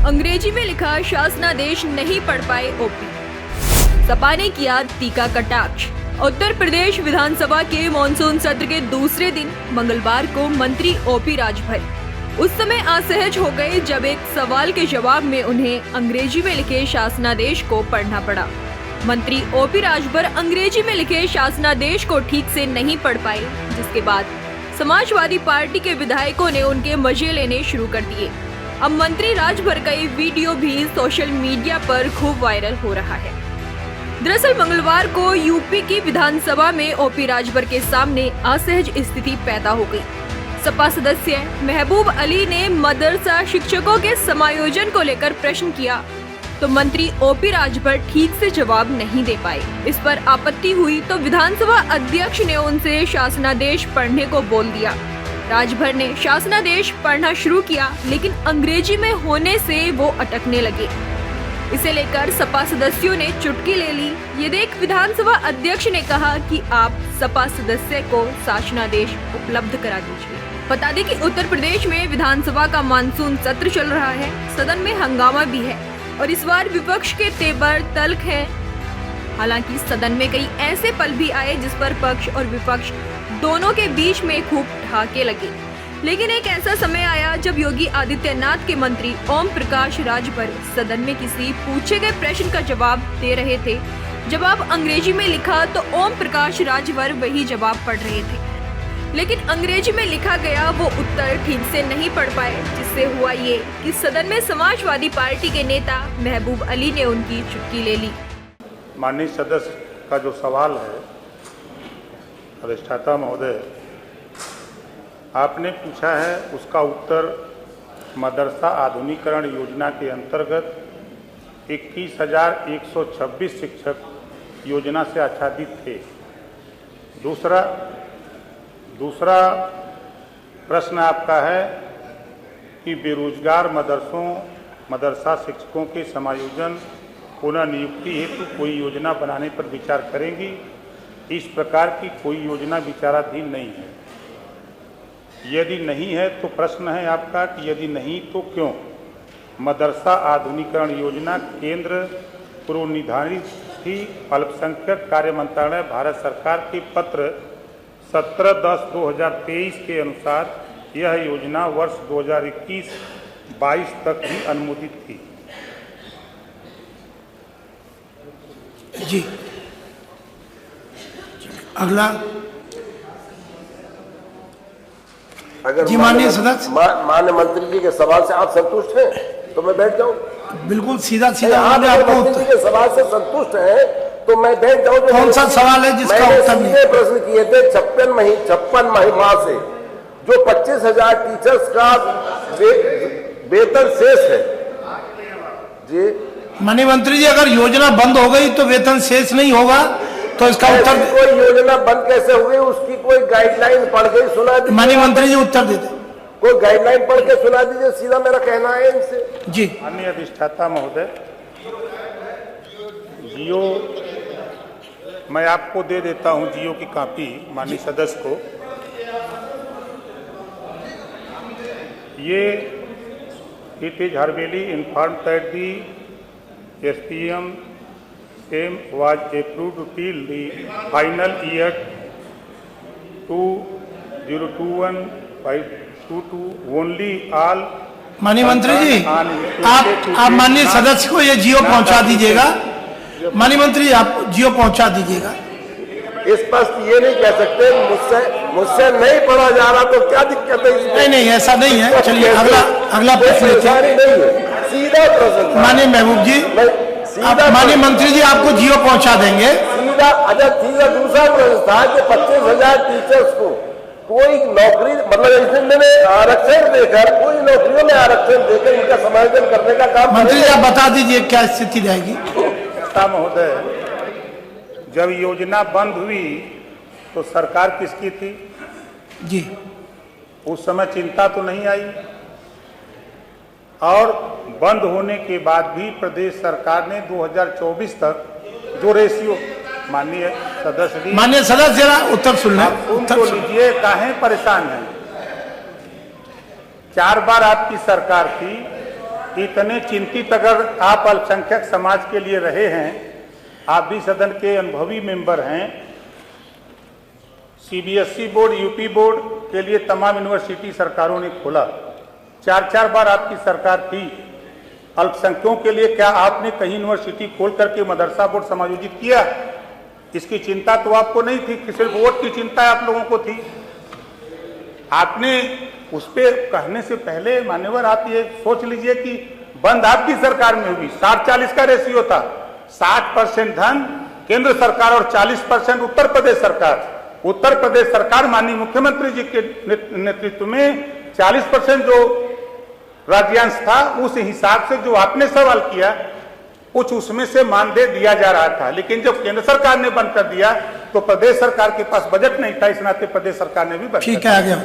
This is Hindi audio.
अंग्रेजी में लिखा शासनादेश नहीं पढ़ पाए ओपी। सपा ने किया तीखा कटाक्ष। उत्तर प्रदेश विधानसभा के मॉनसून सत्र के दूसरे दिन मंगलवार को मंत्री ओपी राजभर उस समय असहज हो गए जब एक सवाल के जवाब में उन्हें अंग्रेजी में लिखे शासनादेश को पढ़ना पड़ा। मंत्री ओपी राजभर अंग्रेजी में लिखे शासनादेश को ठीक से नहीं पढ़ पाए, जिसके बाद समाजवादी पार्टी के विधायकों ने उनके मजे लेने शुरू कर दिए। अब मंत्री राजभर का ये वीडियो भी सोशल मीडिया पर खूब वायरल हो रहा है। दरअसल मंगलवार को यूपी की विधानसभा में ओपी राजभर के सामने असहज स्थिति पैदा हो गई। सपा सदस्य महबूब अली ने मदरसा शिक्षकों के समायोजन को लेकर प्रश्न किया तो मंत्री ओपी राजभर ठीक से जवाब नहीं दे पाए। इस पर आपत्ति हुई तो विधानसभा अध्यक्ष ने उनसे शासनादेश पढ़ने को बोल दिया। राजभर ने शासनादेश पढ़ना शुरू किया, लेकिन अंग्रेजी में होने से वो अटकने लगे। इसे लेकर सपा सदस्यों ने चुटकी ले ली। ये देख विधानसभा अध्यक्ष ने कहा कि आप सपा सदस्य को शासनादेश उपलब्ध करा दीजिए। बता दें कि उत्तर प्रदेश में विधानसभा का मानसून सत्र चल रहा है। सदन में हंगामा भी है और इस बार विपक्ष के तेवर तल्ख है। हालांकि सदन में कई ऐसे पल भी आए जिस पर पक्ष और विपक्ष दोनों के बीच में खूब ठहाके लगे। लेकिन एक ऐसा समय आया जब योगी आदित्यनाथ के मंत्री ओम प्रकाश राजभर सदन में किसी पूछे गए प्रश्न का जवाब दे रहे थे। जवाब अंग्रेजी में लिखा तो ओम प्रकाश राजभर वही जवाब पढ़ रहे थे, लेकिन अंग्रेजी में लिखा गया वो उत्तर ठीक से नहीं पढ़ पाए, जिससे हुआ ये कि सदन में समाजवादी पार्टी के नेता महबूब अली ने उनकी चुटकी ले ली। माननीय सदस्य का जो सवाल है, अधिष्ठाता महोदय, आपने पूछा है, उसका उत्तर मदरसा आधुनिकीकरण योजना के अंतर्गत 21,126 शिक्षक योजना से आच्छादित थे। दूसरा प्रश्न आपका है कि बेरोजगार मदरसा शिक्षकों के समायोजन पुनः नियुक्ति हेतु कोई योजना बनाने पर विचार करेंगी। इस प्रकार की कोई योजना विचाराधीन नहीं है। यदि नहीं है तो प्रश्न है आपका कि यदि नहीं तो क्यों? मदरसा आधुनिकीकरण योजना केंद्र पूर्व निर्धारित थी। अल्पसंख्यक कार्य मंत्रालय भारत सरकार के पत्र 17/10/2023 के अनुसार यह योजना वर्ष 2021-22 तक ही अनुमोदित थी। जी, अगला। अगर जी माननीय सदस्य, माननीय मंत्री जी के सवाल से आप संतुष्ट हैं तो मैं बैठ जाऊं। बिल्कुल सीधा आप मंत्री जी के सवाल से संतुष्ट हैं तो मैं बैठ जाऊं। कौन सा सवाल है जिसका उत्तर नहीं? प्रश्न किए थे 56 माह से जो 25,000 टीचर्स का वेतन शेष है। जी माननीय मंत्री जी, अगर योजना बंद हो गई तो वेतन शेष नहीं होगा, तो इसका उत्तर। कोई योजना बंद कैसे हुई, उसकी कोई गाइडलाइन पढ़ के सुना दीजिए। माननीय मंत्री जी उत्तर देते। कोई गाइडलाइन पढ़ के सुना दीजिए, सीधा मेरा कहना है इनसे। जी माननीय अधिष्ठाता महोदय, जियो मैं आपको दे देता हूं, जियो की कॉपी माननीय सदस्य को। ये it is hereby inform that the SPM same was approved till the final year 2021-22 only all। माननीय मंत्री जी, आप माननीय सदस्य को ये जियो पहुंचा दीजिएगा। माननीय मंत्री, आप जियो पहुंचा दीजिएगा। स्पष्ट ये नहीं कह सकते मुझसे नहीं पढ़ा जा रहा तो क्या दिक्कत है इसमें? नहीं, ऐसा नहीं है। चलिए अगला प्रश्न लेते हैं। सीधा प्रश्न। माननीय महबूब जी, माननीय मंत्री जी आपको जियो पहुंचा देंगे। सीधा दूसरा प्रश्न था कि 25,000 टीचर्स को कोई नौकरी, मतलब इसमें आरक्षण देकर, कोई नौकरियों में आरक्षण देकर इनका समायोजन करने का काम। मंत्री जी आप बता दीजिए क्या स्थिति रहेगी? महोदय, जब योजना बंद हुई तो सरकार किसकी थी? जी, उस समय चिंता तो नहीं आई, और बंद होने के बाद भी प्रदेश सरकार ने 2024 तक जो रेशियो। माननीय सदस्य जरा उत्तर सुन लें। उत्तर लीजिए, काहे परेशान हैं? 4 बार आपकी सरकार थी, इतने चिंतित अगर आप अल्पसंख्यक समाज के लिए रहे हैं, आप भी सदन के अनुभवी मेंबर हैं, सीबीएसई बोर्ड, यूपी बोर्ड के लिए तमाम यूनिवर्सिटी सरकारों ने खोला, 4-4 बार आपकी सरकार थी। अल्पसंख्यकों के लिए क्या आपने कहीं यूनिवर्सिटी खोल करके मदरसा बोर्ड समायोजित किया? इसकी चिंता तो आपको नहीं थी कि सिर्फ वोट की चिंता आप लोगों को थी। आपने उस पे कहने से पहले मान्यवर आप ये सोच लीजिए कि बंद आपकी सरकार में होगी। 60-40 का रेशियो था, 60% धन केंद्र सरकार और 40% उत्तर प्रदेश सरकार। उत्तर प्रदेश सरकार माननीय मुख्यमंत्री जी के नेतृत्व में 40% जो राज्यांश था, उस हिसाब से जो आपने सवाल किया कुछ उसमें से मानदेय दिया जा रहा था, लेकिन जब केंद्र सरकार ने बंद कर दिया तो प्रदेश सरकार के पास बजट नहीं था, इस नाते प्रदेश सरकार ने भी बंद कर दिया। ठीक है, आ गया।